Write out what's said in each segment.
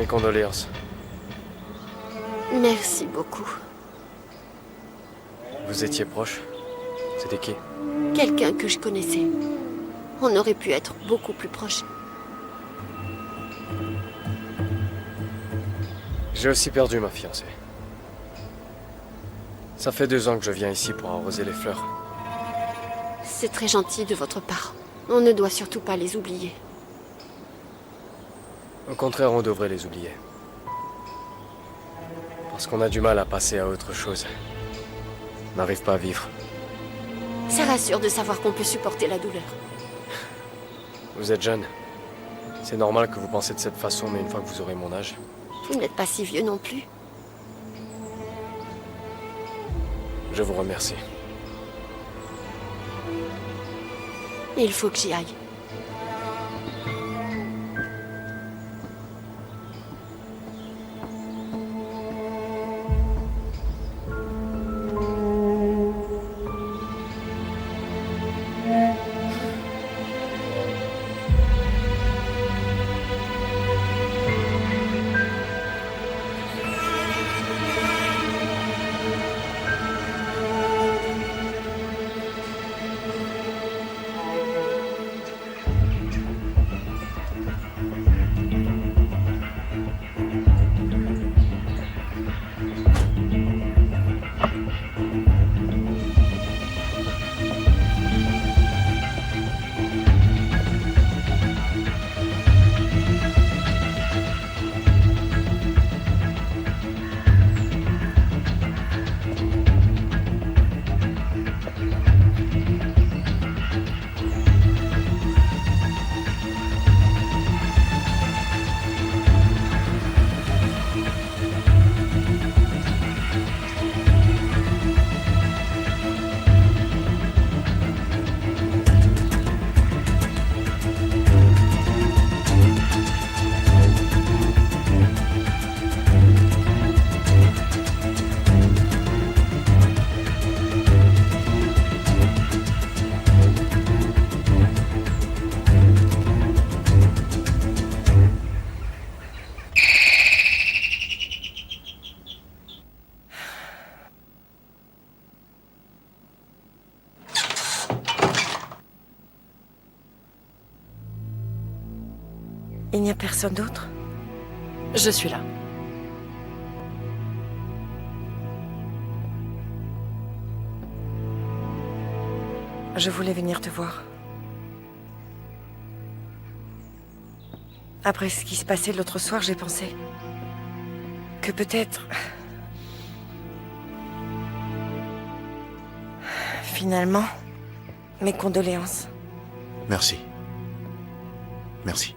Mes condoléances. Merci beaucoup. Vous étiez proche? C'était qui? Quelqu'un que je connaissais. On aurait pu être beaucoup plus proches. J'ai aussi perdu ma fiancée. Ça fait 2 ans que je viens ici pour arroser les fleurs. C'est très gentil de votre part. On ne doit surtout pas les oublier. Au contraire, on devrait les oublier. Parce qu'on a du mal à passer à autre chose. On n'arrive pas à vivre. Ça rassure de savoir qu'on peut supporter la douleur. Vous êtes jeune. C'est normal que vous pensez de cette façon, mais une fois que vous aurez mon âge... Vous n'êtes pas si vieux non plus. Je vous remercie. Il faut que j'y aille. Il n'y a personne d'autre? Je suis là. Je voulais venir te voir. Après ce qui s'est passé l'autre soir, j'ai pensé que peut-être... Finalement, mes condoléances. Merci. Merci.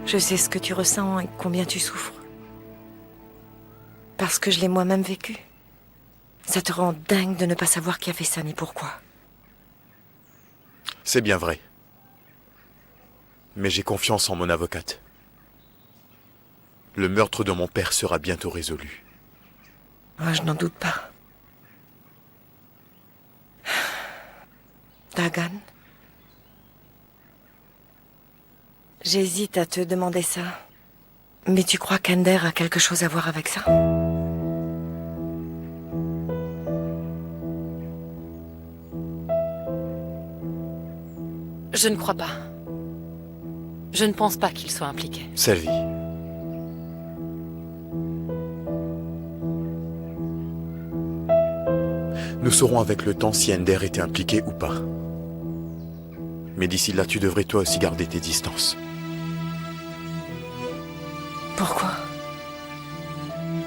Je sais ce que tu ressens et combien tu souffres. Parce que je l'ai moi-même vécu. Ça te rend dingue de ne pas savoir qui a fait ça ni pourquoi. C'est bien vrai. Mais j'ai confiance en mon avocate. Le meurtre de mon père sera bientôt résolu. Moi, je n'en doute pas. Dagan? J'hésite à te demander ça. Mais tu crois qu'Ender a quelque chose à voir avec ça? Je ne crois pas. Je ne pense pas qu'il soit impliqué. Selvi. Nous saurons avec le temps si Ender était impliqué ou pas. Mais d'ici là, tu devrais toi aussi garder tes distances. Pourquoi?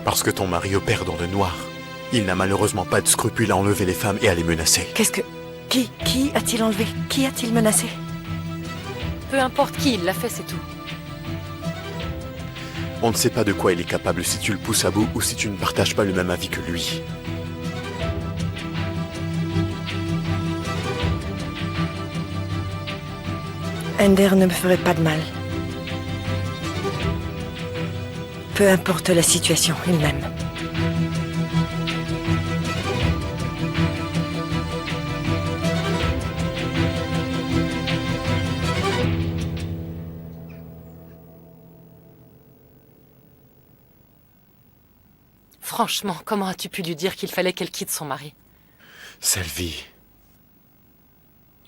Parce que ton mari opère dans le noir. Il n'a malheureusement pas de scrupules à enlever les femmes et à les menacer. Qu'est-ce que... Qui a-t-il enlevé? Qui a-t-il menacé? Peu importe qui il l'a fait, c'est tout. On ne sait pas de quoi il est capable si tu le pousses à bout ou si tu ne partages pas le même avis que lui. Ender ne me ferait pas de mal. Peu importe la situation, il m'aime. Franchement, comment as-tu pu lui dire qu'il fallait qu'elle quitte son mari? Selvi,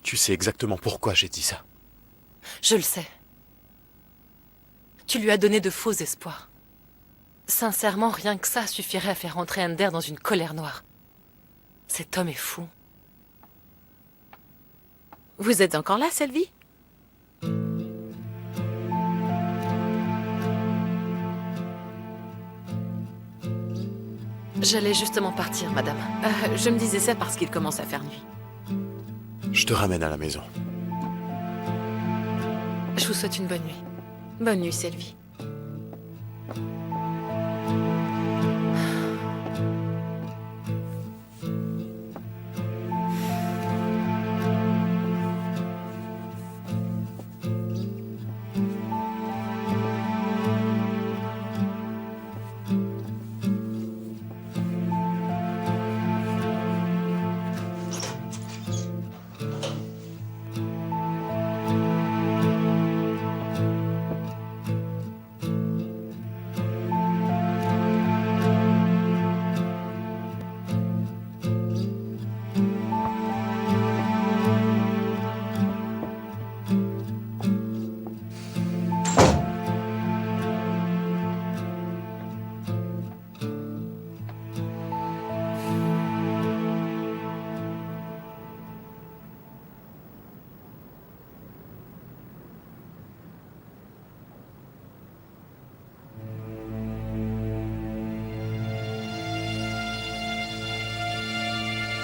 tu sais exactement pourquoi j'ai dit ça. Je le sais. Tu lui as donné de faux espoirs. Sincèrement, rien que ça suffirait à faire entrer Ender dans une colère noire. Cet homme est fou. Vous êtes encore là, Selvi? J'allais justement partir, madame. Je me disais ça parce qu'il commence à faire nuit. Je te ramène à la maison. Je vous souhaite une bonne nuit. Bonne nuit, Selvi.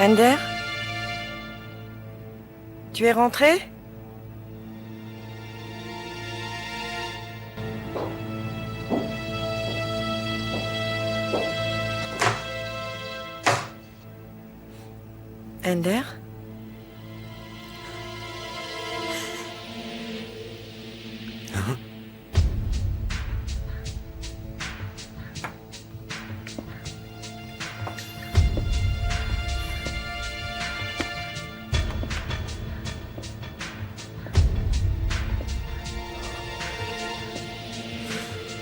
Ender? Tu es rentré? Ender?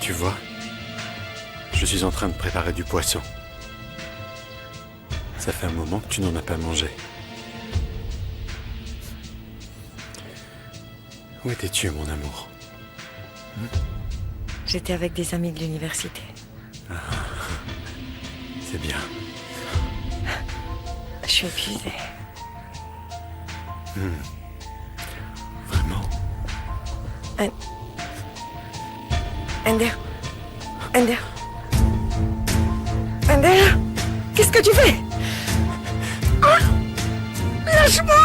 Tu vois, je suis en train de préparer du poisson. Ça fait un moment que tu n'en as pas mangé. Où étais-tu, mon amour? J'étais avec des amis de l'université. C'est bien. Je suis épuisée. Vraiment? Ender? Ender? Ender? Qu'est-ce que tu fais? Ah! Lâche-moi!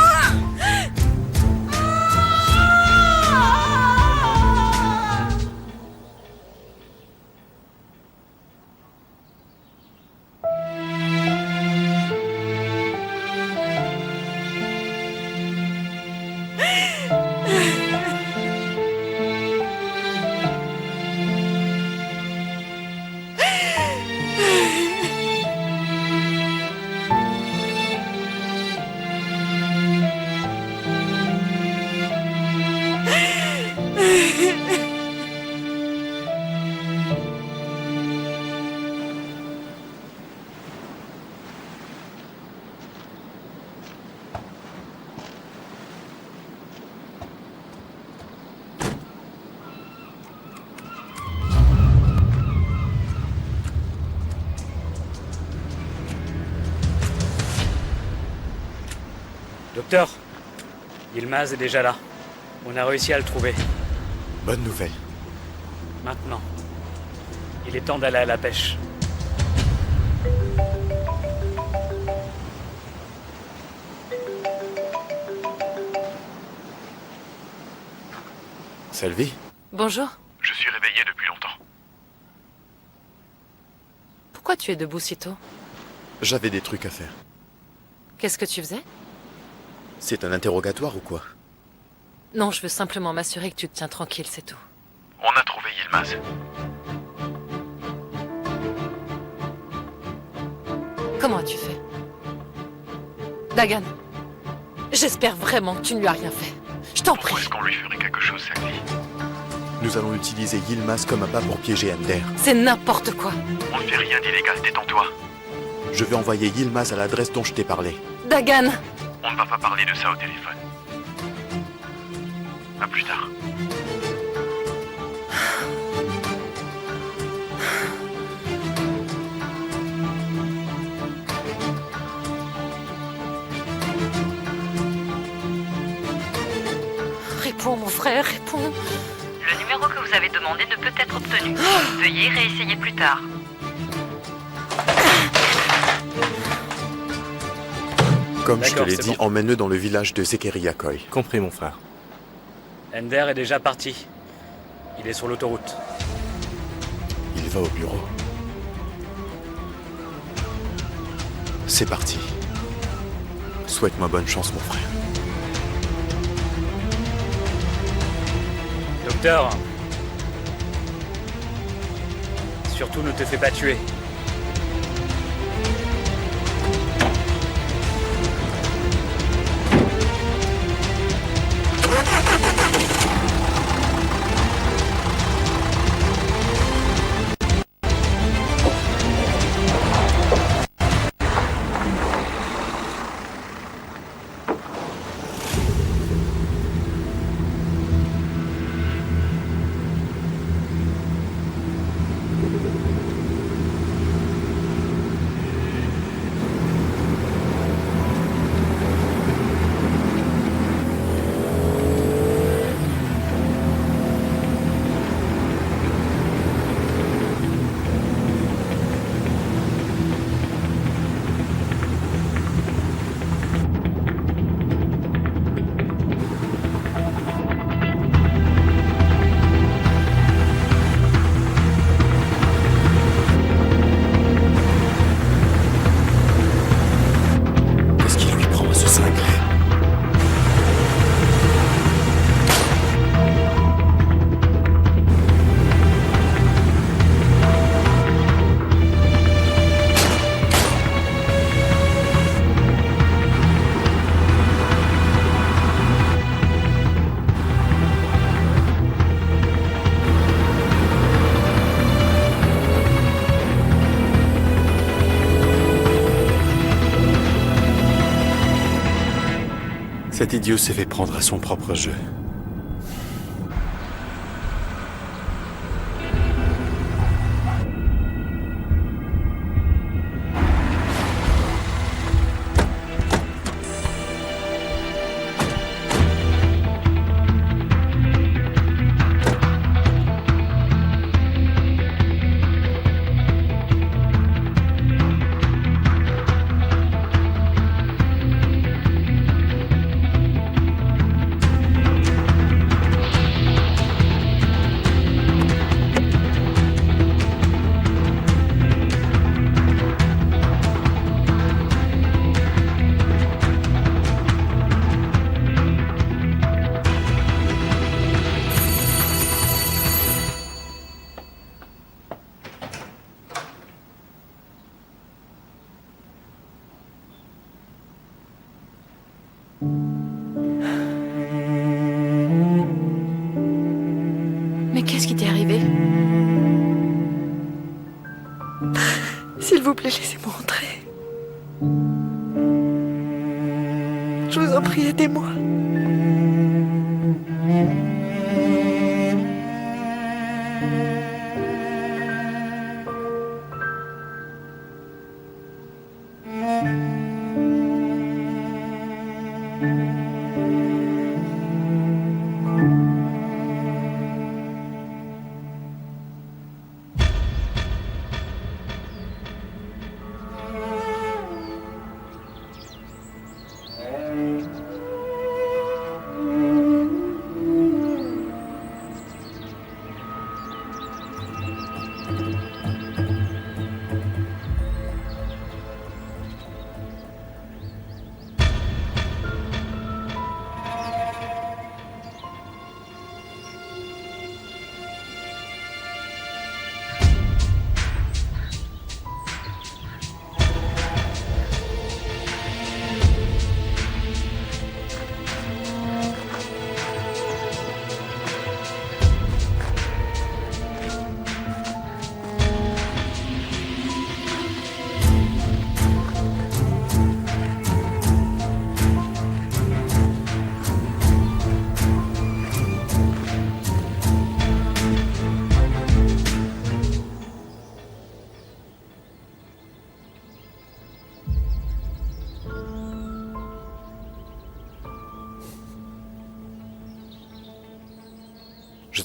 Docteur, Yilmaz est déjà là. On a réussi à le trouver. Bonne nouvelle. Maintenant, il est temps d'aller à la pêche. Selvi? Bonjour. Je suis réveillé depuis longtemps. Pourquoi tu es debout si tôt? J'avais des trucs à faire. Qu'est-ce que tu faisais? C'est un interrogatoire ou quoi? Non, je veux simplement m'assurer que tu te tiens tranquille, c'est tout. On a trouvé Yilmaz. Comment as-tu fait? Dagan, j'espère vraiment que tu ne lui as rien fait. Je t'en prie. qu'on lui ferait quelque chose, Selvi? Nous allons utiliser Yilmaz comme appât pour piéger Ender. C'est n'importe quoi. On ne fait rien d'illégal, détends-toi. Je vais envoyer Yilmaz à l'adresse dont je t'ai parlé. Dagan! On ne va pas parler de ça au téléphone. À plus tard. Réponds, mon frère, réponds. Le numéro que vous avez demandé ne peut être obtenu. Veuillez réessayer plus tard. Comme je te D'accord, l'ai c'est dit, bon. emmène-le dans le village de Zekeriakoy. Compris, mon frère. Ender est déjà parti. Il est sur l'autoroute. Il va au bureau. C'est parti. Souhaite-moi bonne chance, mon frère. Docteur. Surtout ne te fais pas tuer. Qu'est-ce qui lui prend à ce cinglé? Cet idiot s'est fait prendre à son propre jeu. Mais qu'est-ce qui t'est arrivé? S'il vous plaît, laissez-moi entrer. Je vous en prie, aidez-moi.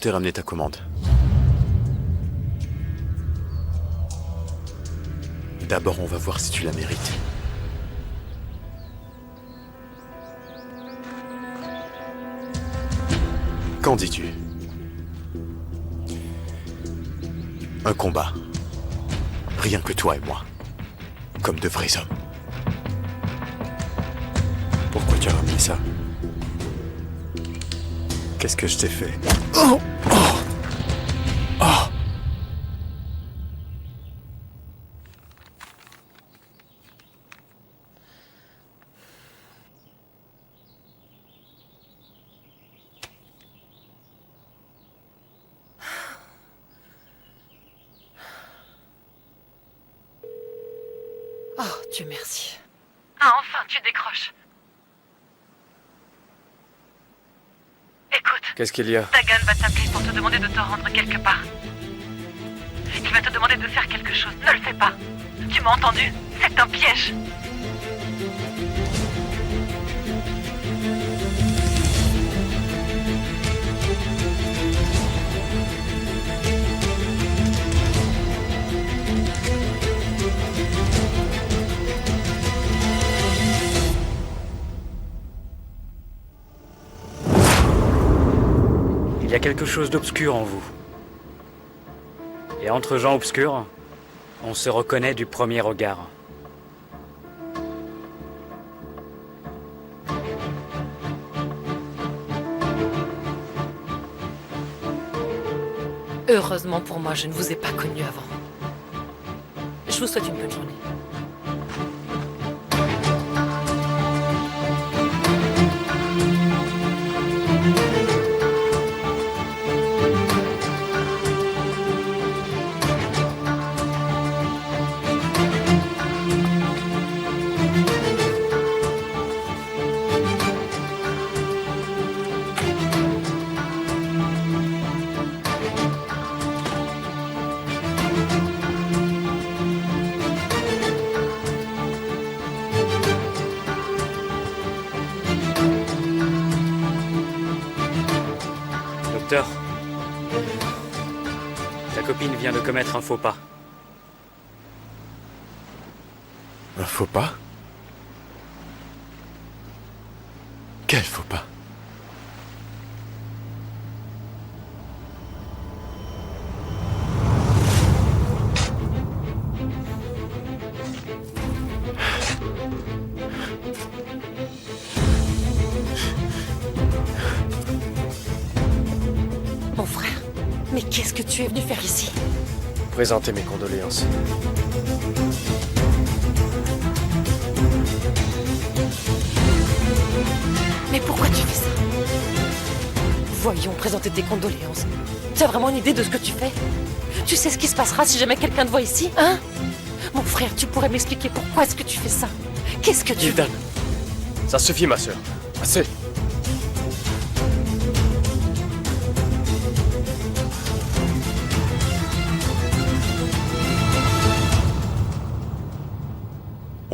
t'ai ramené ta commande. D'abord, on va voir si tu la mérites. Qu'en dis-tu? Un combat. Rien que toi et moi. Comme de vrais hommes. Pourquoi tu as ramené ça? Qu'est-ce que je t'ai fait? Oh, Dieu merci. Ah, enfin, tu décroches. Écoute, Qu'est-ce qu'il y a? Dagan va t'appeler pour te demander de te rendre quelque part. Il va te demander de faire quelque chose. Ne le fais pas. Tu m'as entendu? C'est un piège. Il y a quelque chose d'obscur en vous. Et entre gens obscurs, on se reconnaît du premier regard. Heureusement pour moi, je ne vous ai pas connu avant. Je vous souhaite une bonne journée. Docteur, ta copine vient de commettre un faux pas. Un faux pas? Quel faux pas? Mon frère, mais qu'est-ce que tu es venu faire ici? Présenter mes condoléances. Mais pourquoi tu fais ça? Voyons, présenter tes condoléances. Tu as vraiment une idée de ce que tu fais? Tu sais ce qui se passera si jamais quelqu'un te voit ici, hein? Mon frère, tu pourrais m'expliquer pourquoi est-ce que tu fais ça? Qu'est-ce que tu veux? Gildan, ça suffit, ma sœur. Assez.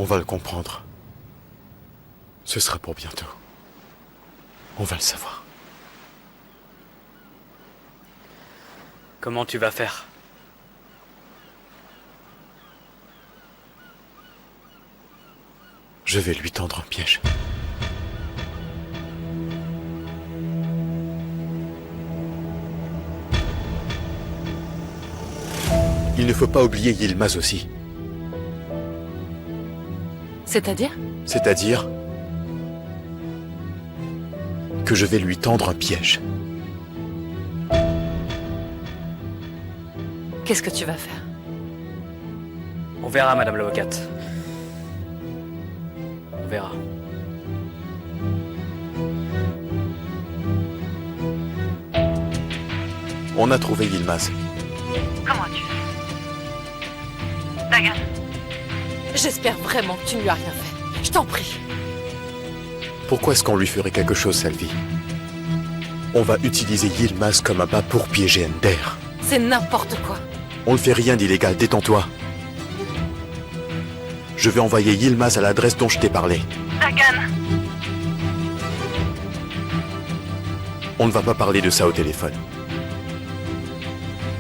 On va le comprendre. Ce sera pour bientôt. On va le savoir. Comment tu vas faire? Je vais lui tendre un piège. Il ne faut pas oublier Yilmaz aussi. C'est-à-dire? C'est-à-dire que je vais lui tendre un piège. Qu'est-ce que tu vas faire? On verra, madame l'avocate. On verra. On a trouvé Yilmaz. Comment tu sais? Dagan, J'espère vraiment que tu ne lui as rien fait. Je t'en prie. Pourquoi est-ce qu'on lui ferait quelque chose, Salvi? On va utiliser Yilmaz comme un bas pour piéger Ender. C'est n'importe quoi. On ne fait rien d'illégal, détends-toi. Je vais envoyer Yilmaz à l'adresse dont je t'ai parlé. Dagan, On ne va pas parler de ça au téléphone.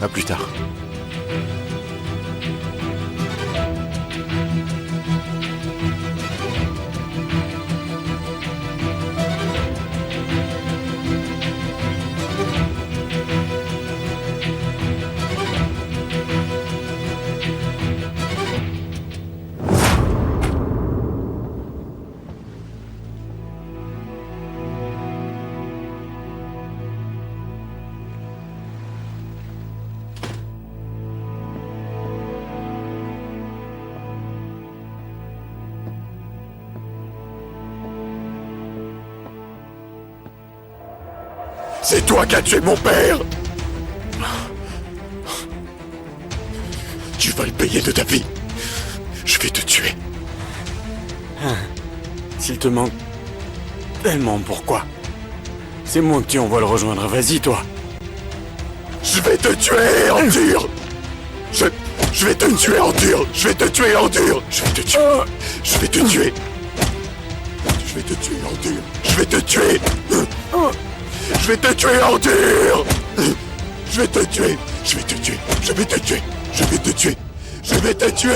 À plus tard. C'est toi qui as tué mon père! Tu vas le payer de ta vie. Je vais te tuer. S'il te manque tellement, pourquoi? C'est moi qui on va le rejoindre, vas-y toi. Je vais te tuer, Arthur! Je vais te tuer, Arthur! Je vais te tuer, Arthur! Je vais te tuer! Je vais te tuer! Je vais te tuer, Arthur! Je vais te tuer! Je vais te tuer, Arthur! Je vais te tuer! Je vais te tuer! Je vais te tuer! Je vais te tuer! Je vais te tuer!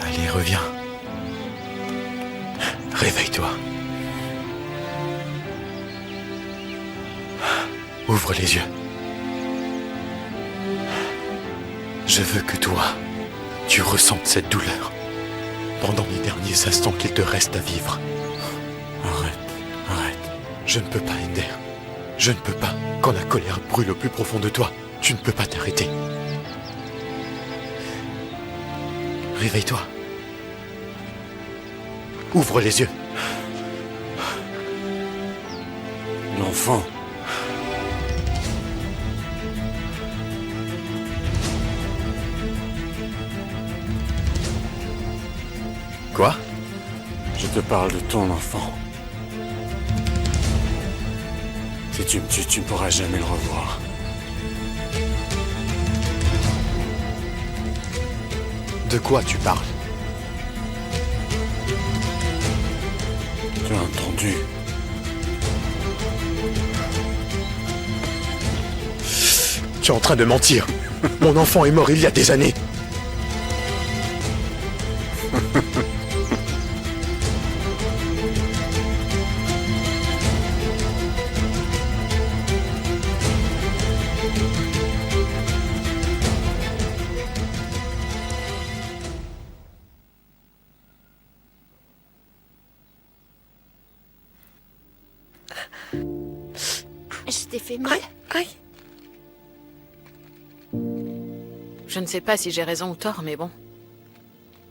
Allez, reviens. Réveille-toi. Ouvre les yeux. Je veux que toi, tu ressentes cette douleur pendant les derniers instants qu'il te reste à vivre. Arrête. Je ne peux pas, Ender. Je ne peux pas. Quand la colère brûle au plus profond de toi, tu ne peux pas t'arrêter. Réveille-toi. Ouvre les yeux. L'enfant. Quoi? Je te parle de ton enfant. Si tu me tues, tu ne pourras jamais le revoir. De quoi tu parles? Tu as entendu? Tu es en train de mentir. Mon enfant est mort il y a des années. Je t'ai fait mal. Aïe. Je ne sais pas si j'ai raison ou tort, mais bon.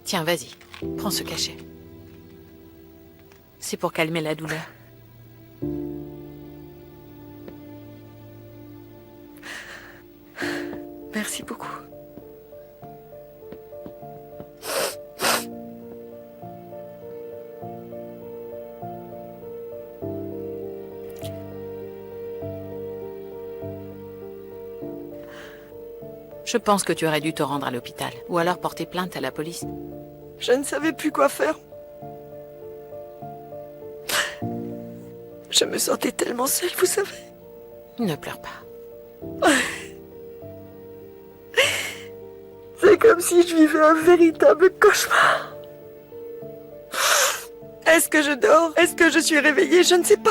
Tiens, vas-y, prends ce cachet. C'est pour calmer la douleur. Merci beaucoup. Je pense que tu aurais dû te rendre à l'hôpital. Ou alors porter plainte à la police. Je ne savais plus quoi faire. Je me sentais tellement seule, vous savez. Ne pleure pas. C'est comme si je vivais un véritable cauchemar. Est-ce que je dors? Est-ce que je suis réveillée? Je ne sais pas.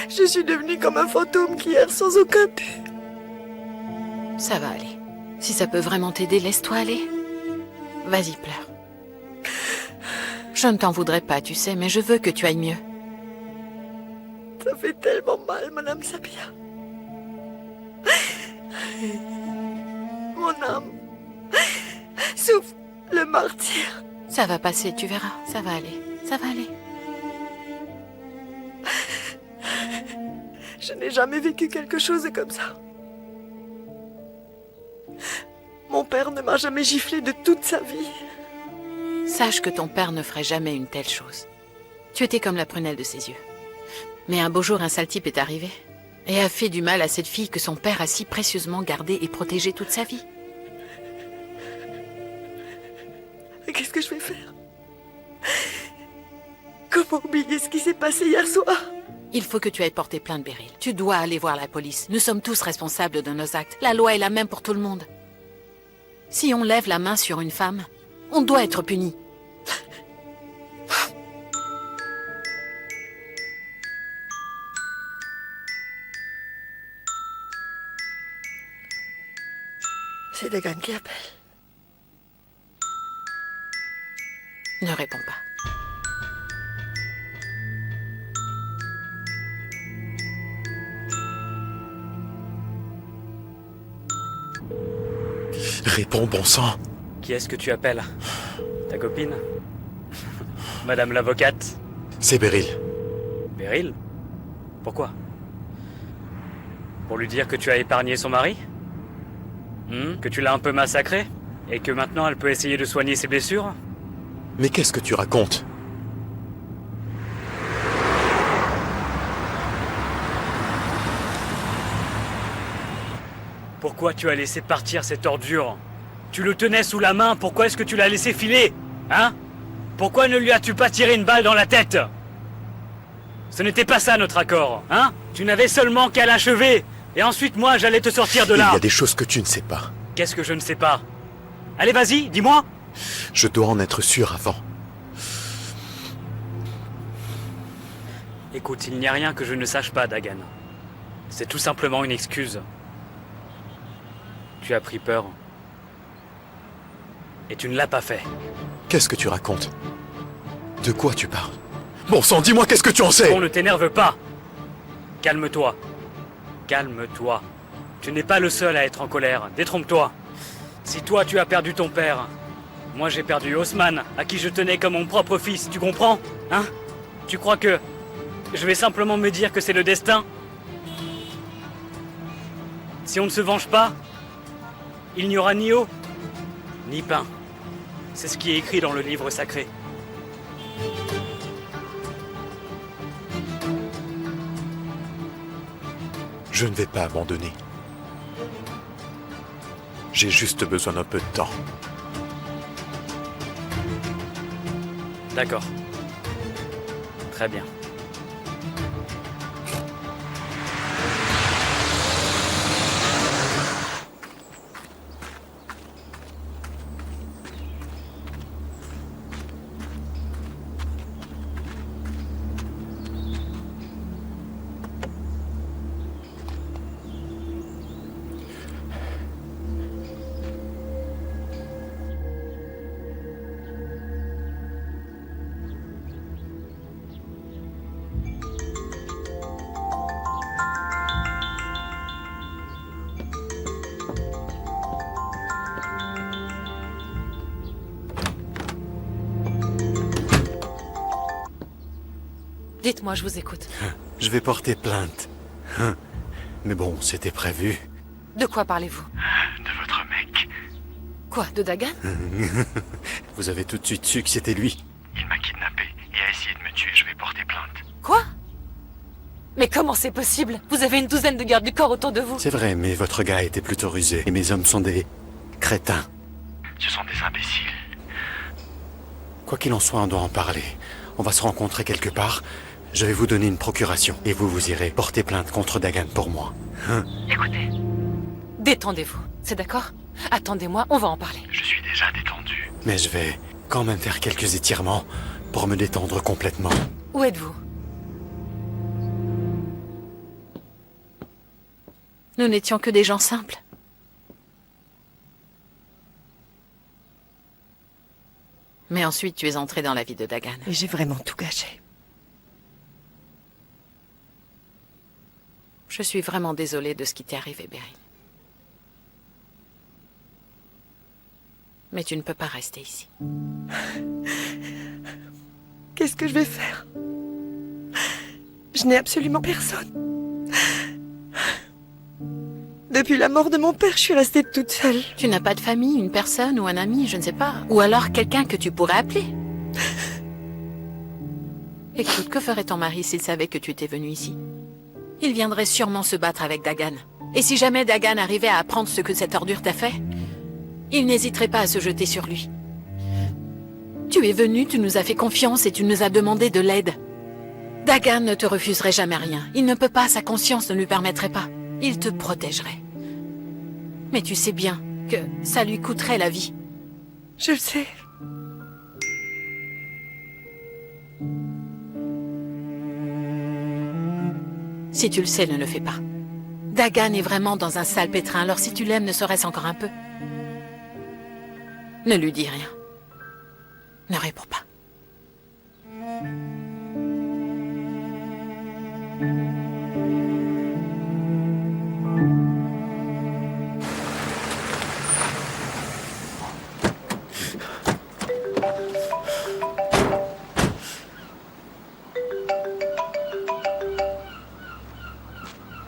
Je suis devenue comme un fantôme qui erre sans aucun but. Ça va aller. Si ça peut vraiment t'aider, laisse-toi aller. Vas-y, pleure. Je ne t'en voudrais pas, tu sais, mais je veux que tu ailles mieux. Ça fait tellement mal, Madame Sabia. Mon âme souffre le martyr. Ça va passer, tu verras. Ça va aller. Ça va aller. Je n'ai jamais vécu quelque chose comme ça. Mon père ne m'a jamais giflé de toute sa vie. Sache que ton père ne ferait jamais une telle chose. Tu étais comme la prunelle de ses yeux. Mais un beau jour, un sale type est arrivé et a fait du mal à cette fille que son père a si précieusement gardée et protégée toute sa vie. Qu'est-ce que je vais faire? Comment oublier ce qui s'est passé hier soir? Il faut que tu ailles porter plainte, Beryl. Tu dois aller voir la police. Nous sommes tous responsables de nos actes. La loi est la même pour tout le monde. Si on lève la main sur une femme, on doit être puni. C'est Dagan qui appelle. Ne réponds pas. Réponds, bon sang. Qui est-ce que tu appelles? Ta copine? Madame l'avocate? C'est Beryl. Beryl? Pourquoi? Pour lui dire que tu as épargné son mari? Que tu l'as un peu massacré? Et que maintenant elle peut essayer de soigner ses blessures? Mais qu'est-ce que tu racontes? Pourquoi tu as laissé partir cette ordure? Tu le tenais sous la main, pourquoi est-ce que tu l'as laissé filer? Hein? Pourquoi ne lui as-tu pas tiré une balle dans la tête? Ce n'était pas ça notre accord, hein? Tu n'avais seulement qu'à l'achever, et ensuite moi j'allais te sortir de là. Il y a des choses que tu ne sais pas. Qu'est-ce que je ne sais pas? Allez, vas-y, dis-moi. Je dois en être sûr avant. Écoute, il n'y a rien que je ne sache pas, Dagan. C'est tout simplement une excuse. Tu as pris peur. Et tu ne l'as pas fait. Qu'est-ce que tu racontes? De quoi tu parles? Bon sang, dis-moi, qu'est-ce que tu en sais? Bon, ne t'énerve pas. Calme-toi. Calme-toi. Tu n'es pas le seul à être en colère. Détrompe-toi. Si toi, tu as perdu ton père, moi j'ai perdu Haussmann, à qui je tenais comme mon propre fils. Tu comprends? Hein? Tu crois que je vais simplement me dire que c'est le destin? Si on ne se venge pas, il n'y aura ni eau, ni pain. C'est ce qui est écrit dans le livre sacré. Je ne vais pas abandonner. J'ai juste besoin d'un peu de temps. D'accord. Très bien. Dites-moi, je vous écoute. Je vais porter plainte. Mais bon, c'était prévu. De quoi parlez-vous? De votre mec. Quoi, de Dagan? Vous avez tout de suite su que c'était lui. Il m'a kidnappé et a essayé de me tuer. Je vais porter plainte. Quoi? Mais comment c'est possible? Vous avez une douzaine de gardes du corps autour de vous. C'est vrai, mais votre gars était plutôt rusé. Et mes hommes sont des... crétins. Ce sont des imbéciles. Quoi qu'il en soit, on doit en parler. On va se rencontrer quelque part. Je vais vous donner une procuration. Et vous irez porter plainte contre Dagan pour moi. Hein? Écoutez, détendez-vous, c'est d'accord? Attendez-moi, on va en parler. Je suis déjà détendu. Mais je vais quand même faire quelques étirements pour me détendre complètement. Où êtes-vous? Nous n'étions que des gens simples. Mais ensuite, tu es entré dans la vie de Dagan. Et j'ai vraiment tout gâché. Je suis vraiment désolée de ce qui t'est arrivé, Beryl. Mais tu ne peux pas rester ici. Qu'est-ce que je vais faire? Je n'ai absolument personne. Depuis la mort de mon père, je suis restée toute seule. Tu n'as pas de famille, une personne ou un ami, je ne sais pas. Ou alors quelqu'un que tu pourrais appeler. Écoute, que ferait ton mari s'il savait que tu étais venu ici? Il viendrait sûrement se battre avec Dagan. Et si jamais Dagan arrivait à apprendre ce que cette ordure t'a fait, il n'hésiterait pas à se jeter sur lui. Tu es venu, tu nous as fait confiance et tu nous as demandé de l'aide. Dagan ne te refuserait jamais rien. Il ne peut pas, sa conscience ne lui permettrait pas. Il te protégerait. Mais tu sais bien que ça lui coûterait la vie. Je le sais. Si tu le sais, ne le fais pas. Dagan est vraiment dans un sale pétrin, alors si tu l'aimes, ne serait-ce encore un peu. Ne lui dis rien. Ne réponds pas.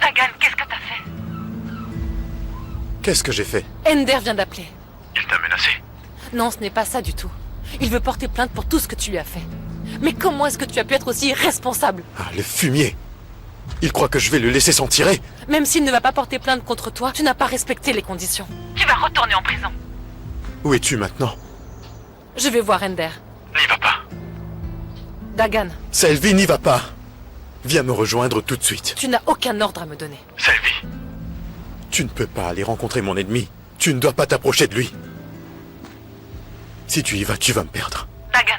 Dagan, qu'est-ce que t'as fait? Qu'est-ce que j'ai fait? Ender vient d'appeler. Il t'a menacé? Non, ce n'est pas ça du tout. Il veut porter plainte pour tout ce que tu lui as fait. Mais comment est-ce que tu as pu être aussi irresponsable? Ah, le fumier! Il croit que je vais le laisser s'en tirer? Même s'il ne va pas porter plainte contre toi, tu n'as pas respecté les conditions. Tu vas retourner en prison. Où es-tu maintenant? Je vais voir Ender. N'y va pas. Dagan, Selvi, n'y va pas! Viens me rejoindre tout de suite. tu n'as aucun ordre à me donner. Selvi. Tu ne peux pas aller rencontrer mon ennemi. Tu ne dois pas t'approcher de lui. Si tu y vas, tu vas me perdre. Dagan,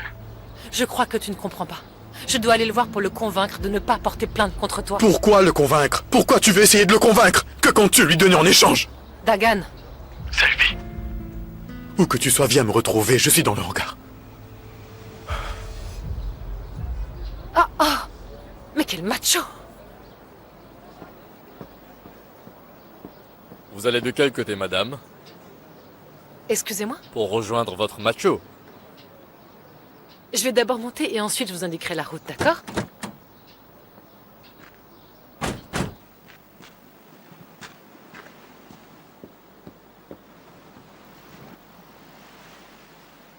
je crois que tu ne comprends pas. Je dois aller le voir pour le convaincre de ne pas porter plainte contre toi. Pourquoi le convaincre? Pourquoi tu veux essayer de le convaincre? Que comptes-tu lui donner en échange? Dagan, Selvi. Où que tu sois, viens me retrouver, je suis dans le hangar. mais quel macho! Vous allez de quel côté, madame? Excusez-moi, Pour rejoindre votre macho. je vais d'abord monter et ensuite je vous indiquerai la route, d'accord?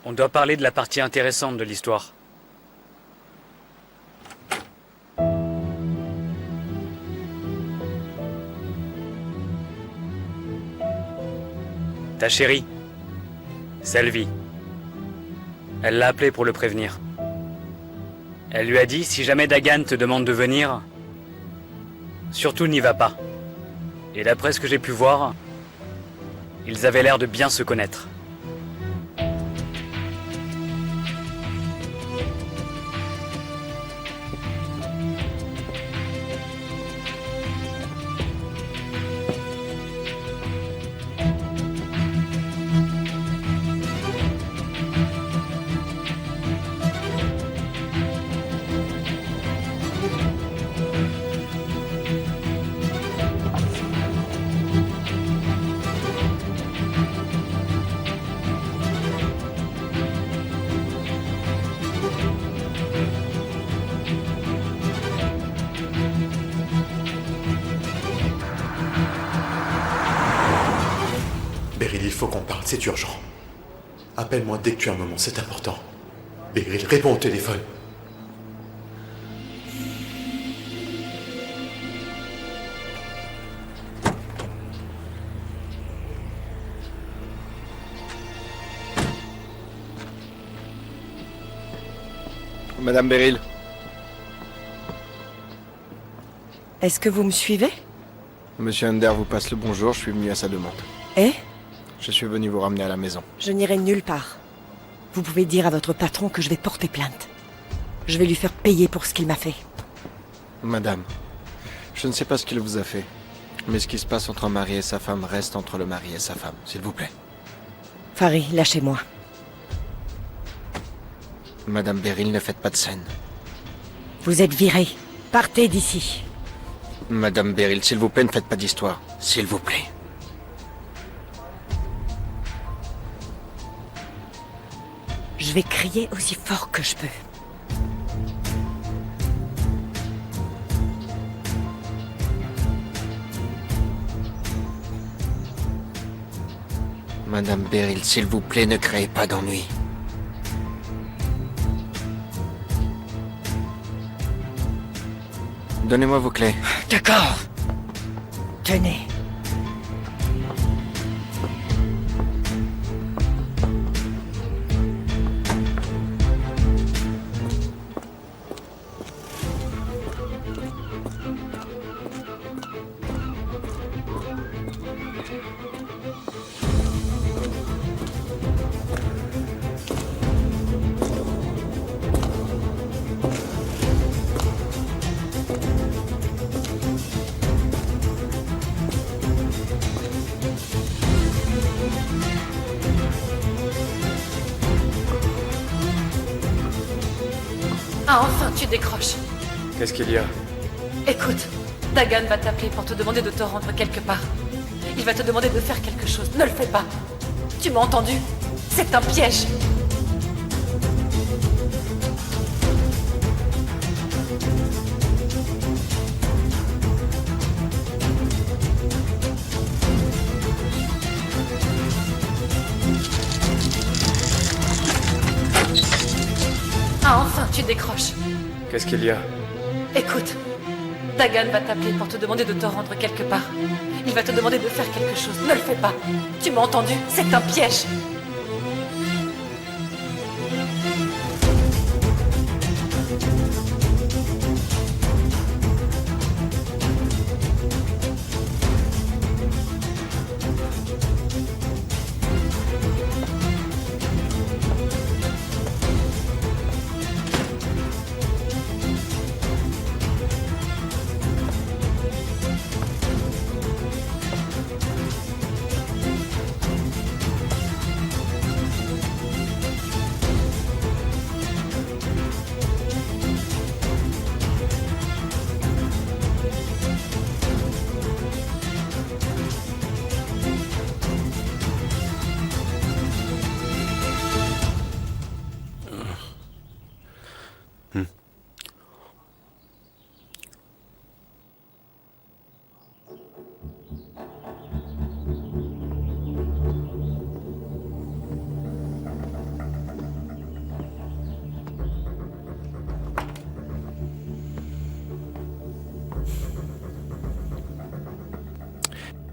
On doit parler de la partie intéressante de l'histoire. Ta chérie, Selvi. Elle l'a appelé pour le prévenir. Elle lui a dit, si jamais Dagan te demande de venir, surtout n'y va pas. Et d'après ce que j'ai pu voir, ils avaient l'air de bien se connaître. Beryl, il faut qu'on parle, c'est urgent. Appelle-moi dès que tu as un moment, c'est important. Beryl, réponds au téléphone. Madame Beryl. Est-ce que vous me suivez? Monsieur Ender vous passe le bonjour, je suis venu à sa demande. Eh? Je suis venu vous ramener à la maison. Je n'irai nulle part. Vous pouvez dire à votre patron que je vais porter plainte. Je vais lui faire payer pour ce qu'il m'a fait. Madame, je ne sais pas ce qu'il vous a fait, mais ce qui se passe entre un mari et sa femme reste entre le mari et sa femme, s'il vous plaît. Farid, lâchez-moi. Madame Beryl, ne faites pas de scène. Vous êtes virée. Partez d'ici. Madame Beryl, s'il vous plaît, ne faites pas d'histoire. S'il vous plaît. Je vais crier aussi fort que je peux. Madame Beryl, s'il vous plaît, ne créez pas d'ennui. Donnez-moi vos clés. D'accord. Tenez. Ah, enfin, tu décroches. Qu'est-ce qu'il y a? Écoute, Dagan va t'appeler pour te demander de te rendre quelque part. Il va te demander de faire quelque chose. Ne le fais pas. Tu m'as entendu? C'est un piège. Ah, enfin, tu décroches. Qu'est-ce qu'il y a? Écoute, Dagan va t'appeler pour te demander de te rendre quelque part. Il va te demander de faire quelque chose. Ne le fais pas. Tu m'as entendu? C'est un piège.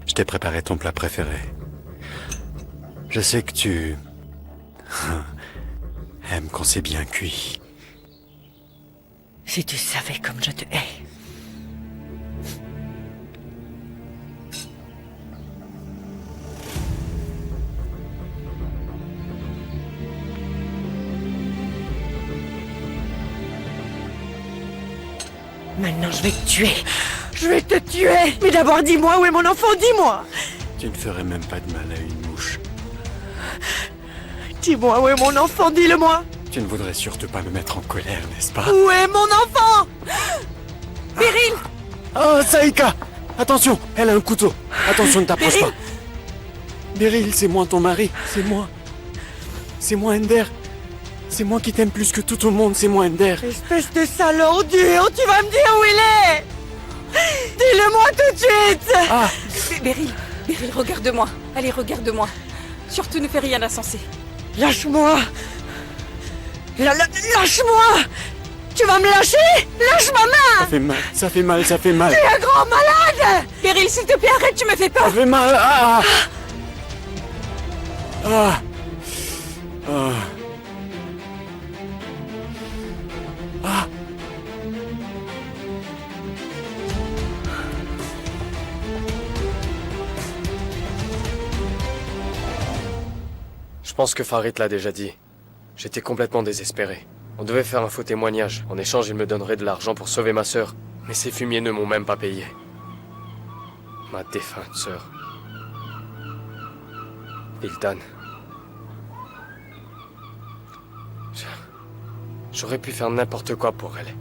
Je t'ai préparé ton plat préféré. Je sais que tu... aimes quand c'est bien cuit. Si tu savais comme je te hais. Maintenant, je vais te tuer. Je vais te tuer. Mais d'abord, dis-moi où est mon enfant, dis-moi. Tu ne ferais même pas de mal à une mouche. Dis-moi où est mon enfant, dis-le-moi. Tu ne voudrais surtout pas me mettre en colère, n'est-ce pas? Où est mon enfant? Beryl! Oh, Saïka! Attention, elle a un couteau. Attention, ne t'approche pas. Beryl, c'est moi ton mari. C'est moi. C'est moi, Ender. C'est moi qui t'aime plus que tout au monde, c'est moi, Ender. Espèce de sale ordure, tu vas me dire où il est? Dis-le-moi tout de suite. Ah! Beryl, regarde-moi. Allez, regarde-moi. Surtout ne fais rien d'insensé. Lâche-moi. Lâche-moi. Tu vas me lâcher? Lâche ma main. Ça fait mal, ça fait mal, ça fait mal. T'es un grand malade. Beryl, s'il te plaît, arrête, tu me fais peur. Ça fait mal. Ah! Ah! Ah! pense que Farid l'a déjà dit. J'étais complètement désespéré. On devait faire un faux témoignage. En échange, il me donnerait de l'argent pour sauver ma sœur. Mais ces fumiers ne m'ont même pas payé. Ma défunte sœur. Vildan. J'aurais pu faire n'importe quoi pour elle.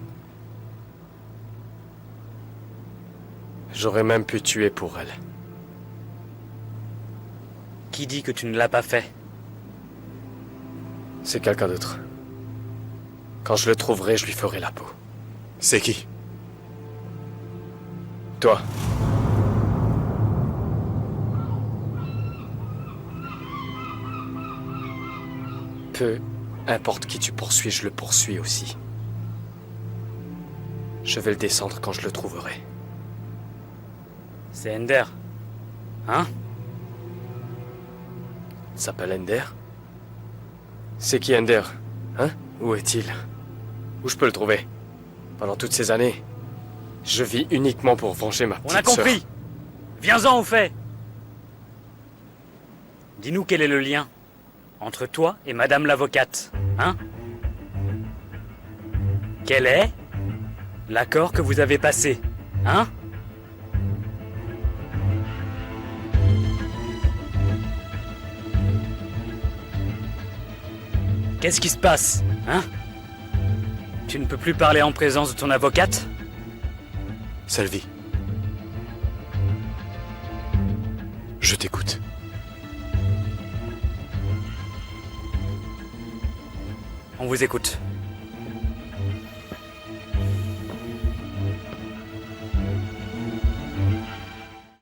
J'aurais même pu tuer pour elle. Qui dit que tu ne l'as pas fait? C'est quelqu'un d'autre. Quand je le trouverai, je lui ferai la peau. C'est qui? Toi. Peu importe qui tu poursuis, je le poursuis aussi. Je vais le descendre quand je le trouverai. C'est Ender. Hein? Il s'appelle Ender? C'est qui Ender? Hein? Où est-il? Où je peux le trouver? Pendant toutes ces années, je vis uniquement pour venger ma petite On a compris! sœur. Viens-en au fait! Dis-nous quel est le lien entre toi et Madame l'avocate, hein? Quel est l'accord que vous avez passé, hein? Qu'est-ce qui se passe, hein? Tu ne peux plus parler en présence de ton avocate? Selvi. Je t'écoute. On vous écoute.